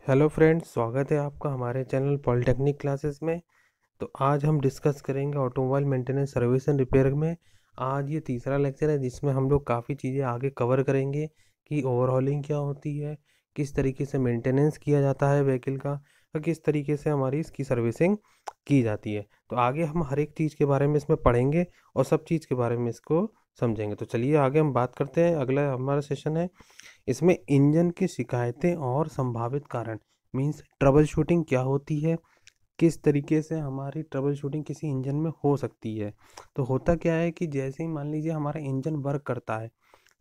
Hello friends, स्वागत है आपका हमारे चैनल पॉलिटेक्निक क्लासेस में। तो आज हम डिस्कस करेंगे automobile maintenance service and repair में। आज ये तीसरा लेक्चर है जिसमें हम लोग काफ़ी चीज़ें आगे कवर करेंगे कि ओवरहॉलिंग क्या होती है, किस तरीके से मेंटेनेंस किया जाता है व्हीकल का, और किस तरीके से हमारी इसकी सर्विसिंग की जाती है। तो आगे हम हर एक चीज़ के बारे में इसमें पढ़ेंगे और सब चीज़ के बारे में इसको समझेंगे। तो चलिए आगे हम बात करते हैं। अगला हमारा सेशन है, इसमें इंजन की शिकायतें और संभावित कारण, मीन्स ट्रबल शूटिंग क्या होती है, किस तरीके से हमारी ट्रबल शूटिंग किसी इंजन में हो सकती है। तो होता क्या है कि जैसे ही मान लीजिए हमारा इंजन वर्क करता है,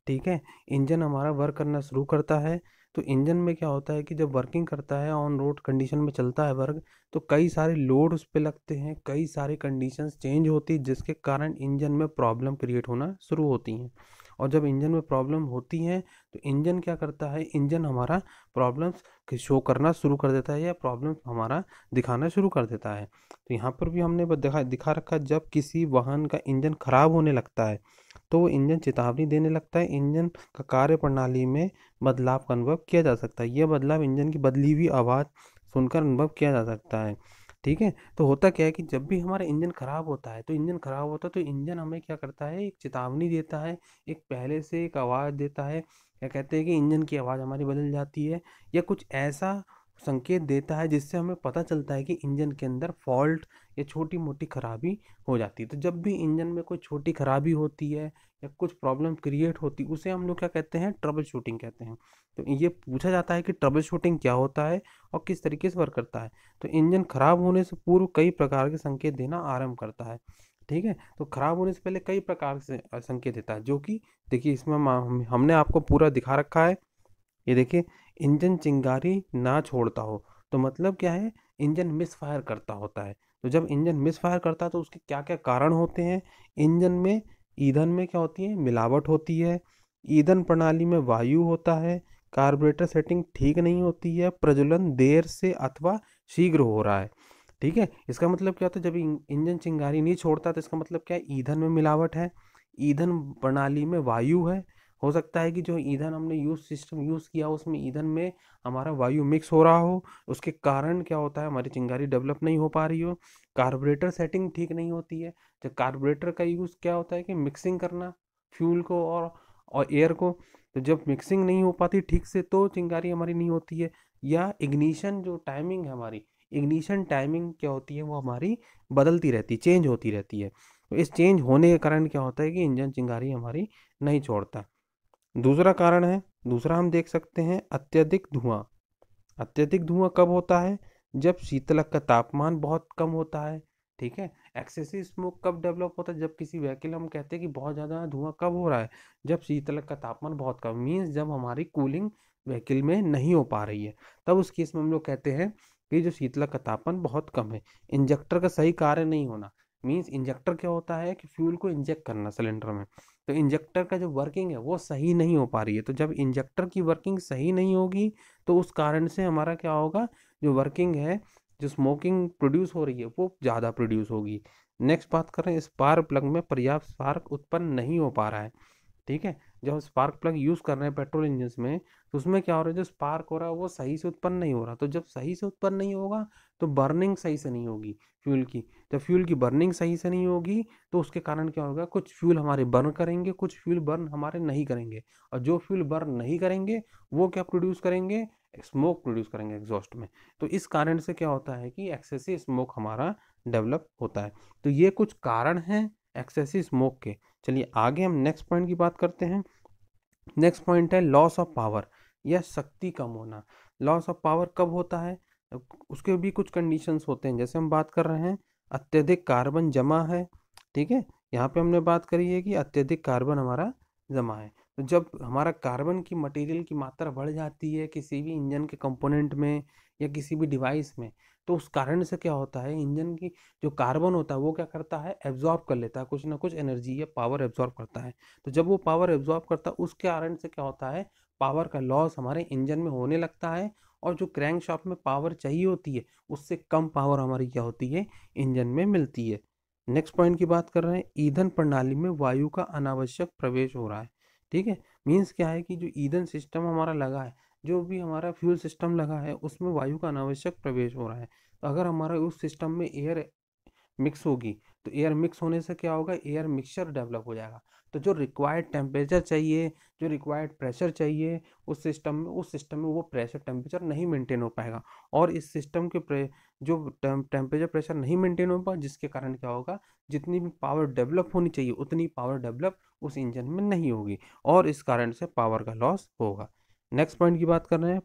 ठीक है, इंजन हमारा वर्क करना शुरू करता है। तो इंजन में क्या होता है कि जब वर्किंग करता है, ऑन रोड कंडीशन में चलता है वर्क, तो कई सारे लोड उस पे लगते हैं, कई सारी कंडीशंस चेंज होती है जिसके कारण इंजन में प्रॉब्लम क्रिएट होना शुरू होती हैं। और जब इंजन में प्रॉब्लम होती है तो इंजन क्या करता है, इंजन हमारा प्रॉब्लम्स शो करना शुरू कर देता है या प्रॉब्लम हमारा दिखाना शुरू कर देता है। तो यहाँ पर भी हमने दिखा दिखा रखा, जब किसी वाहन का इंजन खराब होने लगता है तो वो इंजन चेतावनी देने लगता है, इंजन का कार्य प्रणाली में बदलाव का अनुभव किया जा सकता है। यह बदलाव इंजन की बदली हुई आवाज़ सुनकर अनुभव किया जा सकता है। ठीक है, तो होता क्या है कि जब भी हमारा इंजन खराब होता है तो इंजन हमें क्या करता है, एक चेतावनी देता है, एक पहले से एक आवाज़ देता है। क्या कहते हैं कि इंजन की आवाज़ हमारी बदल जाती है या कुछ ऐसा संकेत देता है जिससे हमें पता चलता है कि इंजन के अंदर फॉल्ट या छोटी मोटी खराबी हो जाती है। तो जब भी इंजन में कोई छोटी खराबी होती है या कुछ प्रॉब्लम क्रिएट होती है, उसे हम लोग क्या कहते हैं, ट्रबल शूटिंग कहते हैं। तो ये पूछा जाता है कि ट्रबल शूटिंग क्या होता है और किस तरीके से वर्क करता है। तो इंजन खराब होने से पूर्व कई प्रकार के संकेत देना आरंभ करता है। ठीक है, तो खराब होने से पहले कई प्रकार से संकेत देता है, जो कि देखिए इसमें हमने आपको पूरा दिखा रखा है। ये देखिए, इंजन चिंगारी ना छोड़ता हो, तो मतलब क्या है, इंजन मिस फायर करता होता है। तो जब इंजन मिस फायर करता है तो उसके क्या क्या कारण होते हैं। इंजन में ईंधन में क्या होती है, मिलावट होती है, ईंधन प्रणाली में वायु होता है, कार्बोरेटर सेटिंग ठीक नहीं होती है, प्रज्वलन देर से अथवा शीघ्र हो रहा है। ठीक है, इसका मतलब क्या होता है, जब इंजन चिंगारी नहीं छोड़ता तो इसका मतलब क्या है, ईंधन में मिलावट है, ईंधन प्रणाली में वायु है। हो सकता है कि जो ईंधन हमने सिस्टम यूज़ किया उसमें ईंधन में हमारा वायु मिक्स हो रहा हो, उसके कारण क्या होता है, हमारी चिंगारी डेवलप नहीं हो पा रही हो। कार्बोरेटर सेटिंग ठीक नहीं होती है। जब कार्बोरेटर का यूज़ क्या होता है कि मिक्सिंग करना फ्यूल को और एयर को, तो जब मिक्सिंग नहीं हो पाती ठीक से तो चिंगारी हमारी नहीं होती है। या इग्निशन जो टाइमिंग है हमारी, इग्निशन टाइमिंग क्या होती है, वो हमारी बदलती रहती है, चेंज होती रहती है। तो इस चेंज होने के कारण क्या होता है कि इंजन चिंगारी हमारी नहीं छोड़ता। दूसरा कारण है, दूसरा हम देख सकते हैं, अत्यधिक धुआं। अत्यधिक धुआं कब होता है, जब शीतलक का तापमान बहुत कम होता है। ठीक है, एक्सेसिव स्मोक कब डेवलप होता है, जब किसी व्हीकल हम कहते हैं कि बहुत ज़्यादा धुआं कब हो रहा है, जब शीतलक का तापमान बहुत कम, मीन्स जब हमारी कूलिंग व्हीकल में नहीं हो पा रही है, तब उस केस में हम लोग कहते हैं कि जो शीतलक का तापमान बहुत कम है। इंजेक्टर का सही कार्य नहीं होना, मीन्स इंजेक्टर क्या होता है कि फ्यूल को इंजेक्ट करना सिलेंडर में, तो इंजेक्टर का जो वर्किंग है वो सही नहीं हो पा रही है। तो जब इंजेक्टर की वर्किंग सही नहीं होगी तो उस कारण से हमारा क्या होगा, जो वर्किंग है, जो स्मोकिंग प्रोड्यूस हो रही है वो ज़्यादा प्रोड्यूस होगी। नेक्स्ट बात कर रहे हैं, स्पार्क प्लग में पर्याप्त स्पार्क उत्पन्न नहीं हो पा रहा है। ठीक है, जब हम स्पार्क प्लग यूज़ कर रहे हैं पेट्रोल इंजन में, तो उसमें क्या हो रहा है, जो स्पार्क हो रहा है वो सही से उत्पन्न नहीं हो रहा। तो जब सही से उत्पन्न नहीं होगा तो बर्निंग सही से नहीं होगी फ्यूल की। जब फ्यूल की बर्निंग सही से नहीं होगी तो उसके कारण क्या होगा, कुछ फ्यूल हमारे बर्न करेंगे, कुछ फ्यूल बर्न हमारे नहीं करेंगे। और जो फ्यूल बर्न नहीं करेंगे वो क्या प्रोड्यूस करेंगे, स्मोक प्रोड्यूस करेंगे एग्जॉस्ट में। तो इस कारण से क्या होता है कि एक्सेसिव स्मोक हमारा डेवलप होता है। तो ये कुछ कारण हैं एक्सेसिव स्मोक के। चलिए आगे हम नेक्स्ट पॉइंट की बात करते हैं। नेक्स्ट पॉइंट है लॉस ऑफ पावर या शक्ति कम होना। लॉस ऑफ पावर कब होता है, उसके भी कुछ कंडीशंस होते हैं। जैसे हम बात कर रहे हैं, अत्यधिक कार्बन जमा है। ठीक है, यहाँ पे हमने बात करी है कि अत्यधिक कार्बन हमारा जमा है। तो जब हमारा कार्बन की मटेरियल की मात्रा बढ़ जाती है किसी भी इंजन के कंपोनेंट में या किसी भी डिवाइस में, तो उस कारण से क्या होता है, इंजन की जो कार्बन होता है वो क्या करता है, एब्जॉर्ब कर लेता है, कुछ ना कुछ एनर्जी या पावर एब्जॉर्ब करता है। तो जब वो पावर एब्जॉर्ब करता है उस कारण से क्या होता है, पावर का लॉस हमारे इंजन में होने लगता है। और जो क्रैंक शाफ्ट में पावर चाहिए होती है उससे कम पावर हमारी क्या होती है, इंजन में मिलती है। नेक्स्ट पॉइंट की बात कर रहे हैं, ईंधन प्रणाली में वायु का अनावश्यक प्रवेश हो रहा है। ठीक है, मीन्स क्या है कि जो ईंधन सिस्टम हमारा लगा है, जो भी हमारा फ्यूल सिस्टम लगा है उसमें वायु का अनावश्यक प्रवेश हो रहा है। तो अगर हमारा उस सिस्टम में एयर मिक्स होगी, तो एयर मिक्स होने से क्या होगा, एयर मिक्सचर डेवलप हो जाएगा। तो जो रिक्वायर्ड टेम्परेचर चाहिए, जो रिक्वायर्ड प्रेशर चाहिए उस सिस्टम में वो प्रेशर टेम्परेचर नहीं मेंटेन हो पाएगा। और इस सिस्टम के जो टेम्परेचर प्रेशर नहीं मेंटेन हो पाएगा, जिसके कारण क्या होगा, जितनी भी पावर डेवलप होनी चाहिए उतनी पावर डेवलप उस इंजन में नहीं होगी, और इस कारण से पावर का लॉस होगा। नेक्स्ट पॉइंट की बात कर रहे हैं,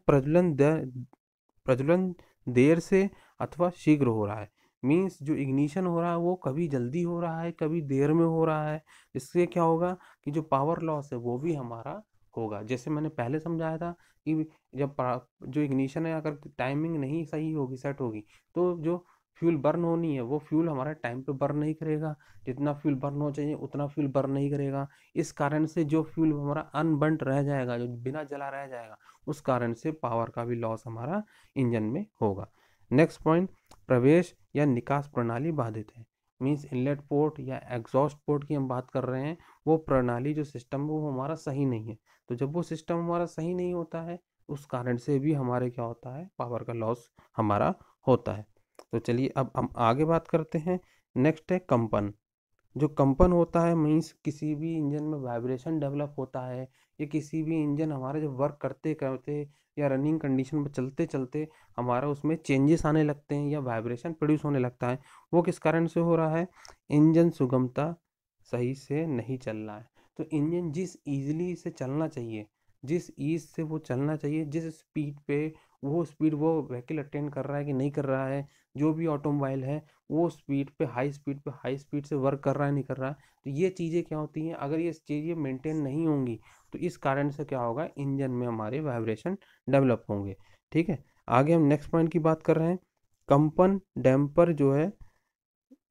प्रज्वलन देर से अथवा शीघ्र हो रहा है। मीन्स जो इग्निशन हो रहा है वो कभी जल्दी हो रहा है, कभी देर में हो रहा है। इससे क्या होगा कि जो पावर लॉस है वो भी हमारा होगा। जैसे मैंने पहले समझाया था कि जो इग्निशन है, अगर टाइमिंग नहीं सही होगी, सेट होगी, तो जो फ्यूल बर्न होनी है वो फ्यूल हमारा टाइम पे बर्न नहीं करेगा। जितना फ्यूल बर्न हो चाहिए उतना फ्यूल बर्न नहीं करेगा। इस कारण से जो फ्यूल हमारा अनबर्न्ड रह जाएगा, जो बिना जला रह जाएगा, उस कारण से पावर का भी लॉस हमारा इंजन में होगा। नेक्स्ट पॉइंट, प्रवेश या निकास प्रणाली बाधित है। मीन्स इनलेट पोर्ट या एग्जॉस्ट पोर्ट की हम बात कर रहे हैं, वो प्रणाली जो सिस्टम है वो हमारा सही नहीं है। तो जब वो सिस्टम हमारा सही नहीं होता है, उस कारण से भी हमारे क्या होता है, पावर का लॉस हमारा होता है। तो चलिए अब हम आगे बात करते हैं। नेक्स्ट है कंपन। जो कंपन होता है, मीन्स किसी भी इंजन में वाइब्रेशन डेवलप होता है, या किसी भी इंजन हमारे जब वर्क करते करते या रनिंग कंडीशन में चलते चलते हमारा उसमें चेंजेस आने लगते हैं या वाइब्रेशन प्रोड्यूस होने लगता है। वो किस कारण से हो रहा है, इंजन सुगमता सही से नहीं चल रहा है। तो इंजन जिस ईजिली से चलना चाहिए, जिस ईज से वो चलना चाहिए, जिस स्पीड पे वो स्पीड वो व्हीकल अटेंड कर रहा है कि नहीं कर रहा है, जो भी ऑटोमोबाइल है वो स्पीड पे हाई स्पीड से वर्क कर रहा है नहीं कर रहा है। तो ये चीज़ें क्या होती हैं, अगर ये चीज़ें मेंटेन नहीं होंगी तो इस कारण से क्या होगा, इंजन में हमारे वाइब्रेशन डेवलप होंगे। ठीक है, आगे हम नेक्स्ट पॉइंट की बात कर रहे हैं। कंपन डैम्पर जो है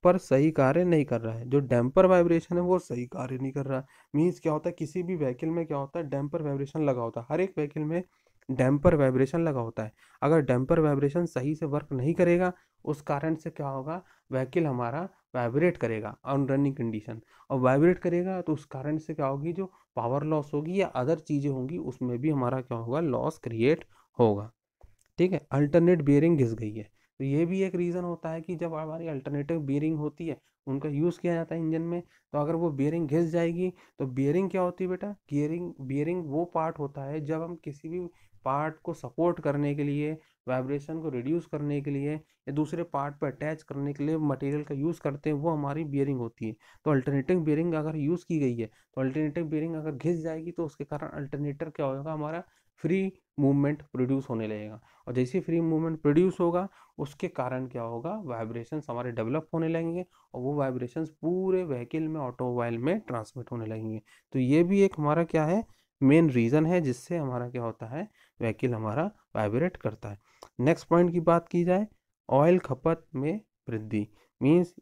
पर सही कार्य नहीं कर रहा है। जो डैम्पर वाइब्रेशन है वो सही कार्य नहीं कर रहा है। मीन्स क्या होता है, किसी भी व्हीकल में क्या होता है, डैम्पर वाइब्रेशन लगा होता है। हर एक व्हीकल में डैम्पर वाइब्रेशन लगा होता है। अगर डैम्पर वाइब्रेशन सही से वर्क नहीं करेगा, उस कारण से क्या होगा, व्हीकल हमारा वाइब्रेट करेगा ऑन रनिंग कंडीशन, और वाइब्रेट करेगा तो उस कारण से क्या होगी, जो पावर लॉस होगी या अदर चीज़ें होंगी उसमें भी हमारा क्या होगा, लॉस क्रिएट होगा। ठीक है, अल्टरनेट बियरिंग घिस गई है। तो ये भी एक रीज़न होता है कि जब हमारी अल्टरनेटिव बियरिंग होती है, उनका यूज़ किया जाता है इंजन में, तो अगर वो बियरिंग घिस जाएगी, तो बियरिंग क्या होती है बेटा, बियरिंग बियरिंग वो पार्ट होता है जब हम किसी भी पार्ट को सपोर्ट करने के लिए, वाइब्रेशन को रिड्यूस करने के लिए या दूसरे पार्ट पर अटैच करने के लिए मटेरियल का यूज़ करते हैं, वो हमारी बियरिंग होती है। तो अल्टरनेटिव बियरिंग अगर यूज़ की गई है, तो अल्टरनेटिव बियरिंग अगर घिस जाएगी तो उसके कारण अल्टरनेटर क्या होगा, हमारा फ्री मूवमेंट प्रोड्यूस होने लगेगा। और जैसे फ्री मूवमेंट प्रोड्यूस होगा, उसके कारण क्या होगा, वाइब्रेशंस हमारे डेवलप होने लगेंगे, और वो वाइब्रेशंस पूरे व्हीकल में, ऑटोमोबाइल में ट्रांसमिट होने लगेंगे। तो ये भी एक हमारा क्या है, मेन रीज़न है जिससे हमारा क्या होता है, व्हीकल हमारा वाइब्रेट करता है। नेक्स्ट पॉइंट की बात की जाए, ऑयल खपत में वृद्धि। मीन्स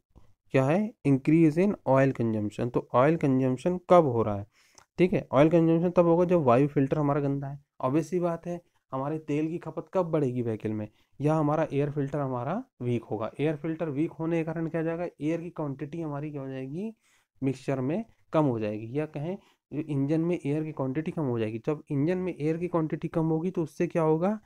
क्या है, इंक्रीज इन ऑयल कंजम्पशन। तो ऑयल कंजम्पशन कब हो रहा है, ठीक है, ऑयल कंजम्पशन तब होगा जब वायु फिल्टर हमारा गंदा है। ऑब्वियस सी बात है, हमारे तेल की खपत कब बढ़ेगी व्हीकल में, या हमारा एयर फिल्टर हमारा वीक होगा। एयर फिल्टर वीक होने के कारण क्या हो जाएगा, एयर की क्वांटिटी हमारी क्या हो जाएगी, मिक्सचर में कम हो जाएगी, या कहें जो इंजन में एयर की क्वांटिटी कम हो जाएगी। जब इंजन में एयर की क्वांटिटी कम होगी तो उससे क्या होगा,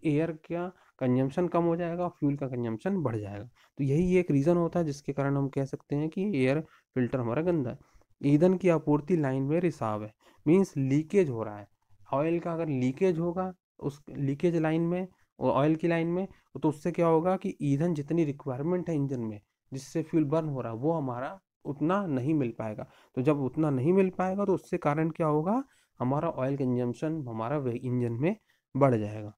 एयर का कंजम्पशन कम हो जाएगा, फ्यूल का कंजम्पशन बढ़ जाएगा। तो यही एक रीज़न होता है जिसके कारण हम कह सकते हैं कि एयर फिल्टर हमारा गंदा है। ईंधन की आपूर्ति लाइन में रिसाव है। मीन्स लीकेज हो रहा है। ऑयल का अगर लीकेज होगा उस लीकेज लाइन में, ऑयल की लाइन में, तो उससे क्या होगा कि ईंधन जितनी रिक्वायरमेंट है इंजन में, जिससे फ्यूल बर्न हो रहा है, वो हमारा उतना नहीं मिल पाएगा। तो जब उतना नहीं मिल पाएगा तो उससे कारण क्या होगा, हमारा ऑयल कंजम्पशन हमारा इंजन में बढ़ जाएगा।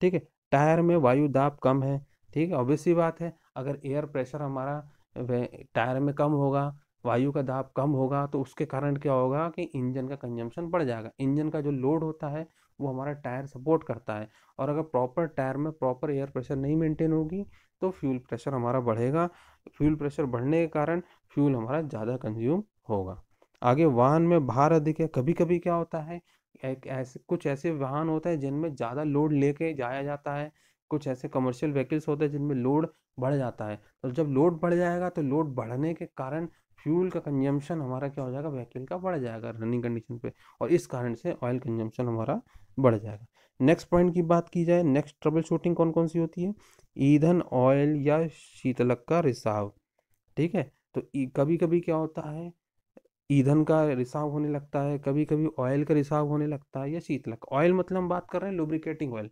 ठीक है, टायर में वायु दाब कम है। ठीक है, ऑब्वियस सी बात है, अगर एयर प्रेशर हमारा टायर में कम होगा, वायु का दाब कम होगा, तो उसके कारण क्या होगा कि इंजन का कंजम्पशन बढ़ जाएगा। इंजन का जो लोड होता है वो हमारा टायर सपोर्ट करता है, और अगर प्रॉपर टायर में प्रॉपर एयर प्रेशर नहीं मेंटेन होगी तो फ्यूल प्रेशर हमारा बढ़ेगा। फ्यूल प्रेशर बढ़ने के कारण फ्यूल हमारा ज़्यादा कंज्यूम होगा। आगे, वाहन में भार अधिक है। कभी कभी क्या होता है, एक ऐसे कुछ ऐसे वाहन होते हैं जिनमें ज़्यादा लोड लेके जाया जाता है, कुछ ऐसे कमर्शियल व्हीकल्स होते हैं जिनमें लोड बढ़ जाता है। तो जब लोड बढ़ जाएगा तो लोड बढ़ने के कारण फ्यूल का कंजम्पशन हमारा क्या हो जाएगा, व्हीकल का बढ़ जाएगा रनिंग कंडीशन पे, और इस कारण से ऑयल कंजम्पशन हमारा बढ़ जाएगा। नेक्स्ट पॉइंट की बात की जाए, नेक्स्ट ट्रबल शूटिंग कौन कौन सी होती है? ईंधन, ऑयल या शीतलक का रिसाव। ठीक है, तो कभी कभी क्या होता है, ईंधन का रिसाव होने लगता है, कभी कभी ऑयल का रिसाव होने लगता है या शीतलक। ऑयल मतलब हम बात कर रहे हैं लुब्रिकेटिंग ऑयल,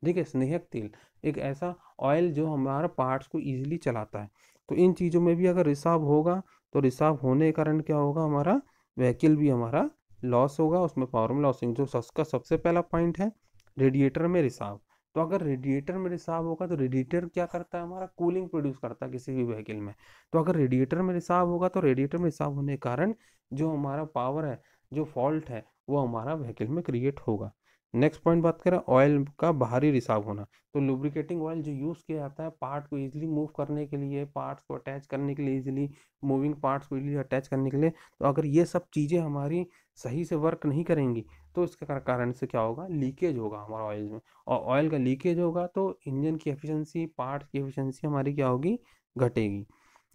ठीक है, स्नेहक तेल, एक ऐसा ऑयल जो हमारा पार्ट्स को इजीली चलाता है। तो इन चीज़ों में भी अगर रिसाव होगा तो रिसाव होने के कारण क्या होगा, हमारा व्हीकल भी हमारा लॉस होगा, उसमें पावर में लॉसिंग। जो उसका सबसे पहला पॉइंट है रेडिएटर में रिसाव। तो अगर रेडिएटर में रिसाव होगा तो रेडिएटर क्या करता है, हमारा कूलिंग प्रोड्यूस करता है किसी भी व्हीकल में। तो अगर रेडिएटर में रिसाव होगा तो रेडिएटर में रिसाव होने के कारण जो हमारा पावर है, जो फॉल्ट है, वो हमारा व्हीकल में क्रिएट होगा। नेक्स्ट पॉइंट बात करें ऑयल का बाहरी रिसाव होना। तो लुब्रिकेटिंग ऑयल जो यूज़ किया जाता है पार्ट को इजीली मूव करने के लिए, पार्ट्स को अटैच करने के लिए, इजीली मूविंग पार्ट्स को इजीली अटैच करने के लिए, तो अगर ये सब चीज़ें हमारी सही से वर्क नहीं करेंगी तो इसके कारण से क्या होगा, लीकेज होगा हमारा ऑयल में। और ऑयल का लीकेज होगा तो इंजन की एफिशिएंसी, पार्ट्स की एफिशिएंसी हमारी क्या होगी, घटेगी।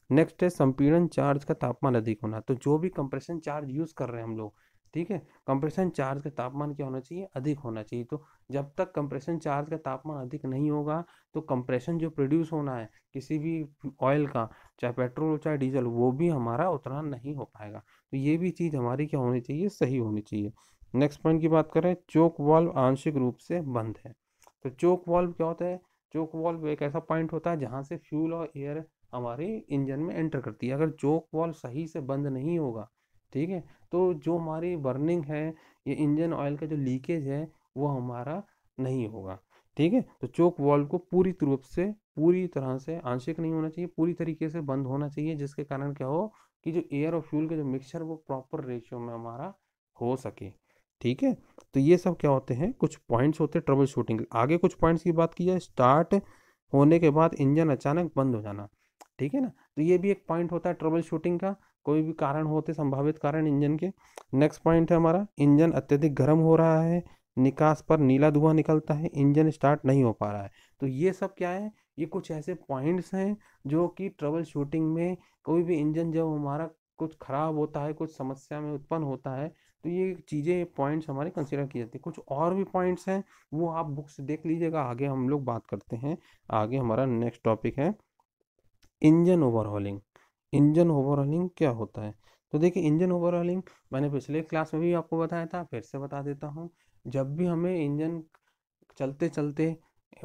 नेक्स्ट है संपीड़न चार्ज का तापमान अधिक होना। तो जो भी कंप्रेशन चार्ज यूज़ कर रहे हैं हम लोग, ठीक है, कंप्रेशन चार्ज का तापमान क्या होना चाहिए, अधिक होना चाहिए। तो जब तक कंप्रेशन चार्ज का तापमान अधिक नहीं होगा तो कंप्रेशन जो प्रोड्यूस होना है किसी भी ऑयल का, चाहे पेट्रोल हो चाहे डीजल, वो भी हमारा उतना नहीं हो पाएगा। तो ये भी चीज़ हमारी क्या होनी चाहिए, सही होनी चाहिए। नेक्स्ट पॉइंट की बात करें, चोक वाल्व आंशिक रूप से बंद है। तो चोक वाल्व क्या होता है? चोक वाल्व एक ऐसा पॉइंट होता है जहाँ से फ्यूल और एयर हमारे इंजन में एंटर करती है। अगर चोक वाल्व सही से बंद नहीं होगा, ठीक है, तो जो हमारी बर्निंग है, ये इंजन ऑयल का जो लीकेज है वो हमारा नहीं होगा। ठीक है, तो चोक वाल्व को पूरी तरह से आंशिक नहीं होना चाहिए, पूरी तरीके से बंद होना चाहिए, जिसके कारण क्या हो कि जो एयर और फ्यूल का जो मिक्सचर वो प्रॉपर रेशियो में हमारा हो सके। ठीक है, तो ये सब क्या होते हैं, कुछ पॉइंट्स होते हैं ट्रबल शूटिंग। आगे कुछ पॉइंट्स की बात की जाए, स्टार्ट होने के बाद इंजन अचानक बंद हो जाना। ठीक है ना, तो ये भी एक पॉइंट होता है ट्रबल शूटिंग का, कोई भी कारण होते, संभावित कारण इंजन के। नेक्स्ट पॉइंट है हमारा, इंजन अत्यधिक गर्म हो रहा है, निकास पर नीला धुआं निकलता है, इंजन स्टार्ट नहीं हो पा रहा है। तो ये सब क्या है, ये कुछ ऐसे पॉइंट्स हैं जो कि ट्रबल शूटिंग में, कोई भी इंजन जब हमारा कुछ खराब होता है, कुछ समस्या में उत्पन्न होता है, तो ये चीज़ें, पॉइंट्स हमारे कंसिडर की जाती है। कुछ और भी पॉइंट्स हैं, वो आप बुक से देख लीजिएगा, आगे हम लोग बात करते हैं। आगे हमारा नेक्स्ट टॉपिक है इंजन ओवरहॉलिंग। इंजन ओवरहॉलिंग क्या होता है? तो देखिए, इंजन ओवरहॉलिंग मैंने पिछले क्लास में भी आपको बताया था, फिर से बता देता हूँ। जब भी हमें इंजन चलते चलते,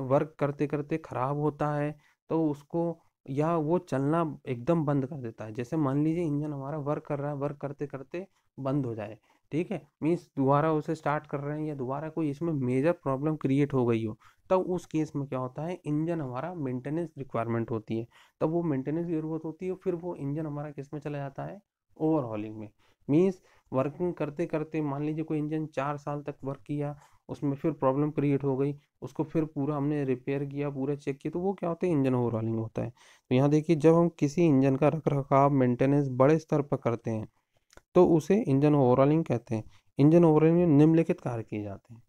वर्क करते करते खराब होता है, तो उसको, या वो चलना एकदम बंद कर देता है, जैसे मान लीजिए इंजन हमारा वर्क कर रहा है, वर्क करते करते बंद हो जाए, ठीक है, मीन्स दोबारा उसे स्टार्ट कर रहे हैं या दोबारा कोई इसमें मेजर प्रॉब्लम क्रिएट हो गई हो, तब उस केस में क्या होता है, इंजन हमारा मेंटेनेंस रिक्वायरमेंट होती है। तब वो मेंटेनेंस की जरूरत होती है, फिर वो इंजन हमारा किस में चला जाता है, ओवरहॉलिंग में। मीन्स वर्किंग करते करते, मान लीजिए कोई इंजन 4 साल तक वर्क किया, उसमें फिर प्रॉब्लम क्रिएट हो गई, उसको फिर पूरा हमने रिपेयर किया, पूरा चेक किया, तो वो क्या होता है, इंजन ओवरहॉलिंग होता है। तो यहाँ देखिए, जब हम किसी इंजन का रख रखाव, मेंटेनेंस बड़े स्तर पर करते हैं तो उसे इंजन ओवरहॉलिंग कहते हैं। इंजन ओवरहॉलिंग में निम्नलिखित कार्य किए जाते हैं।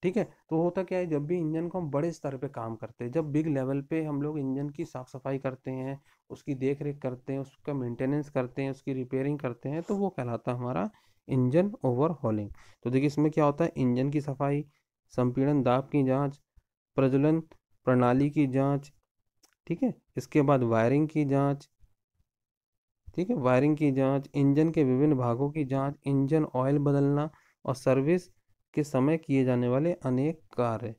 ठीक है, तो होता क्या है, जब भी इंजन को हम बड़े स्तर पे काम करते हैं, जब बिग लेवल पे हम लोग इंजन की साफ सफाई करते हैं, उसकी देख रेख करते हैं, उसका मेंटेनेंस करते हैं, उसकी रिपेयरिंग करते हैं, तो वो कहलाता है हमारा इंजन ओवरहॉलिंग। तो देखिए, इसमें क्या होता है, इंजन की सफाई, संपीड़न दाब की जांच, प्रज्वलन प्रणाली की जांच, ठीक है, इसके बाद वायरिंग की जांच, ठीक है, वायरिंग की जांच, इंजन के विभिन्न भागों की जांच, इंजन ऑयल बदलना और सर्विस के समय किए जाने वाले अनेक कार्य।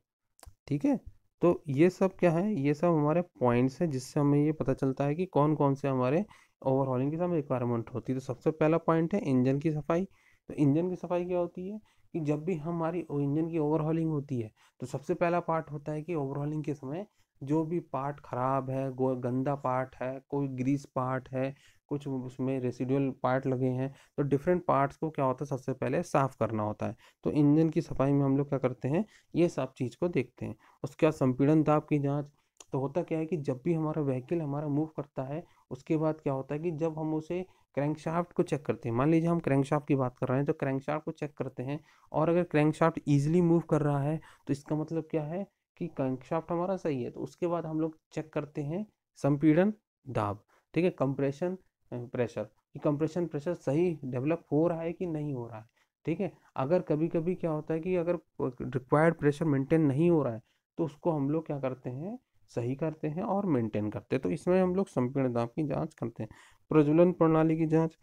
ठीक है, तो ये सब क्या है, ये सब हमारे पॉइंट्स हैं जिससे हमें ये पता चलता है कि कौन कौन से हमारे ओवरहॉलिंग की समय रिक्वायरमेंट होती है। तो सबसे पहला पॉइंट है इंजन की सफाई। तो इंजन की सफाई क्या होती है कि जब भी हमारी इंजन की ओवरहॉलिंग होती है, तो सबसे पहला पार्ट होता है कि ओवरहॉलिंग के समय जो भी पार्ट खराब है, गंदा पार्ट है, कोई ग्रीस पार्ट है, कुछ उसमें रेसिडुअल पार्ट लगे हैं, तो डिफरेंट पार्ट्स को क्या होता है, सबसे पहले साफ करना होता है। तो इंजन की सफाई में हम लोग क्या करते हैं, ये सब चीज़ को देखते हैं। उसके बाद संपीड़न दाब की जांच। तो होता क्या है कि जब भी हमारा व्हीकल हमारा मूव करता है, उसके बाद क्या होता है कि जब हम उसे क्रैंकशाफ्ट को चेक करते हैं, मान लीजिए हम क्रैंकशाफ्ट की बात कर रहे हैं, तो क्रैंकशाफ्ट को चेक करते हैं, और अगर क्रैंकशाफ्ट ईजिली मूव कर रहा है तो इसका मतलब क्या है कि क्रैंकशाफ्ट हमारा सही है। तो उसके बाद हम लोग चेक करते हैं संपीड़न दाब, ठीक है, कंप्रेशन प्रेशर, कि कंप्रेशन प्रेशर सही डेवलप हो रहा है कि नहीं हो रहा है। ठीक है। अगर कभी कभी क्या होता है कि अगर रिक्वायर्ड प्रेशर मेंटेन नहीं हो रहा है तो उसको हम लोग क्या करते हैं, सही करते हैं और मेंटेन करते हैं। तो इसमें हम लोग संपीड़न दाब की जांच करते हैं। प्रज्वलन प्रणाली की जांच,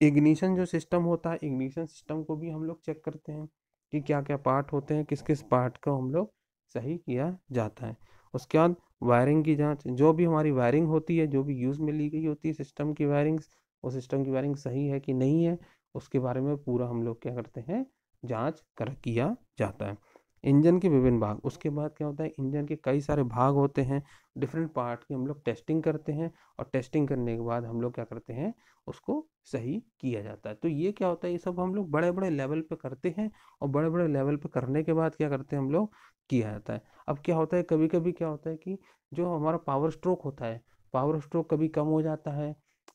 इग्निशन जो सिस्टम होता है, इग्निशन सिस्टम को भी हम लोग चेक करते हैं कि क्या क्या पार्ट होते हैं, किस किस पार्ट को हम लोग सही किया जाता है। उसके बाद वायरिंग की जांच, जो भी हमारी वायरिंग होती है, जो भी यूज़ में ली गई होती है सिस्टम की वायरिंग्स, वो सिस्टम की वायरिंग सही है कि नहीं है, उसके बारे में पूरा हम लोग क्या करते हैं, जांच कर किया जाता है। इंजन के विभिन्न भाग, उसके बाद क्या होता है, इंजन के कई सारे भाग होते हैं, डिफरेंट पार्ट की हम लोग टेस्टिंग करते हैं और टेस्टिंग करने के बाद हम लोग क्या करते हैं, उसको सही किया जाता है। तो ये क्या होता है, ये सब हम लोग बड़े बड़े लेवल पे करते हैं और बड़े बड़े लेवल पे करने के बाद क्या करते हैं हम लोग, किया जाता है। अब क्या होता है, कभी कभी क्या होता है कि जो हमारा पावर स्ट्रोक होता है, पावर स्ट्रोक कभी कम हो जाता है।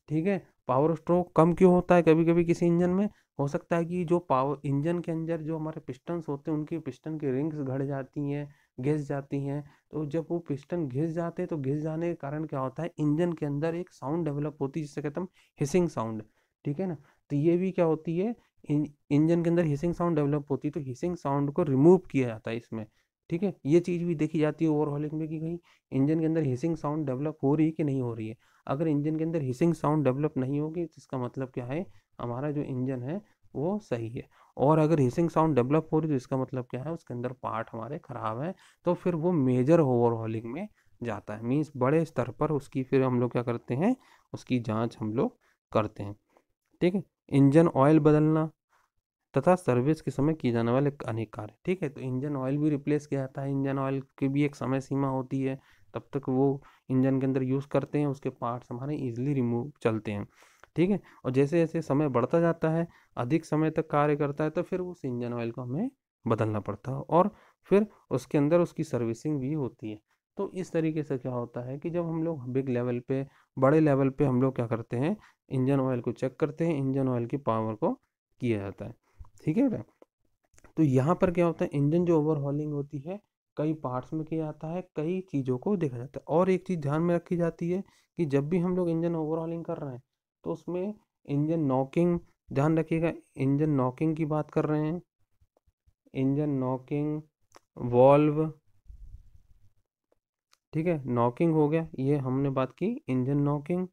ठीक है, पावर स्ट्रोक कम क्यों होता है कभी कभी किसी इंजन में, हो सकता है कि जो पावर इंजन के अंदर जो हमारे पिस्टन्स होते हैं उनकी पिस्टन की रिंग्स घट जाती हैं, घिस जाती हैं। तो जब वो पिस्टन घिस जाते हैं तो घिस जाने के कारण क्या होता है, इंजन के अंदर एक साउंड डेवलप होती है जिसे कहते हैं हिसिंग साउंड। ठीक है ना। तो ये भी क्या होती है, इंजन के अंदर हिसिंग साउंड डेवलप होती है, तो हिसिंग साउंड को रिमूव किया जाता है इसमें। ठीक है, ये चीज़ भी देखी जाती है ओवरहॉलिंग में कि कहीं इंजन के अंदर हिसिंग साउंड डेवलप हो रही है कि नहीं हो रही है। अगर इंजन के अंदर हिसिंग साउंड डेवलप नहीं होगी तो इसका मतलब क्या है, हमारा जो इंजन है वो सही है। और अगर हिसिंग साउंड डेवलप हो रही तो इसका मतलब क्या है, उसके अंदर पार्ट हमारे खराब है। तो फिर वो मेजर ओवरहॉलिंग में जाता है, मीन्स बड़े स्तर पर उसकी फिर हम लोग क्या करते हैं, उसकी जांच हम लोग करते हैं। ठीक है, इंजन ऑयल बदलना तथा सर्विस के समय किए जाने वाले अनेक कार्य। ठीक है, तो इंजन ऑयल भी रिप्लेस किया जाता है, इंजन ऑयल की भी एक समय सीमा होती है, तब तक वो इंजन के अंदर यूज़ करते हैं, उसके पार्ट्स हमारे इजीली रिमूव चलते हैं। ठीक है, और जैसे जैसे समय बढ़ता जाता है, अधिक समय तक कार्य करता है, तो फिर उस इंजन ऑयल को हमें बदलना पड़ता है और फिर उसके अंदर उसकी सर्विसिंग भी होती है। तो इस तरीके से क्या होता है कि जब हम लोग बिग लेवल पे, बड़े लेवल पे हम लोग क्या करते हैं, इंजन ऑयल को चेक करते हैं, इंजन ऑयल की पावर को किया जाता है। ठीक है बेटा। तो यहाँ पर क्या होता है, इंजन जो ओवरहॉलिंग होती है कई पार्ट्स में किया जाता है, कई चीज़ों को देखा जाता है। और एक चीज़ ध्यान में रखी जाती है कि जब भी हम लोग इंजन ओवरहॉलिंग कर रहे हैं तो उसमें इंजन नॉकिंग, ध्यान रखिएगा, इंजन नॉकिंग की बात कर रहे हैं, इंजन नॉकिंग, वॉल्व। ठीक है, नॉकिंग हो गया, ये हमने बात की इंजन नॉकिंग।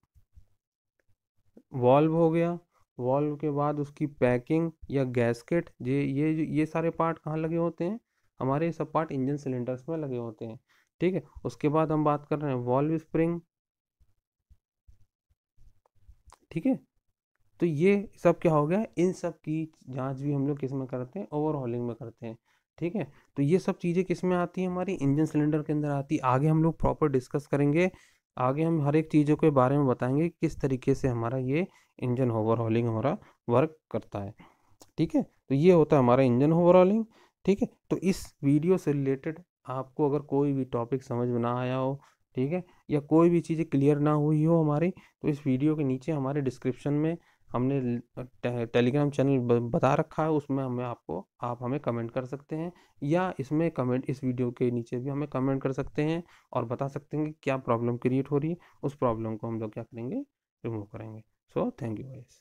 वॉल्व हो गया, वॉल्व के बाद उसकी पैकिंग या गैस्केट, ये सारे पार्ट कहाँ लगे होते हैं, हमारे ये सब पार्ट इंजन सिलेंडर्स में लगे होते हैं। ठीक है, उसके बाद हम बात कर रहे हैं वॉल्व स्प्रिंग। ठीक है, तो ये सब क्या हो गया, इन सब की जांच भी हम लोग किस में करते हैं, ओवरहॉलिंग में करते हैं। ठीक है, तो ये सब चीज़ें किस में आती हैं, हमारी इंजन सिलेंडर के अंदर आती है। आगे हम लोग प्रॉपर डिस्कस करेंगे, आगे हम हर एक चीज़ों के बारे में बताएंगे किस तरीके से हमारा ये इंजन ओवरहॉलिंग हमारा वर्क करता है। ठीक है, तो ये होता है हमारा इंजन ओवरहॉलिंग। ठीक है, तो इस वीडियो से रिलेटेड आपको अगर कोई भी टॉपिक समझ में ना आया हो, ठीक है, या कोई भी चीज़ें क्लियर ना हुई हो हमारी, तो इस वीडियो के नीचे हमारे डिस्क्रिप्शन में हमने टेलीग्राम चैनल बता रखा है, उसमें हमें आपको, आप हमें कमेंट कर सकते हैं, या इसमें कमेंट, इस वीडियो के नीचे भी हमें कमेंट कर सकते हैं और बता सकते हैं कि क्या प्रॉब्लम क्रिएट हो रही है, उस प्रॉब्लम को हम लोग क्या करेंगे, रिमूव करेंगे। So thank you guys.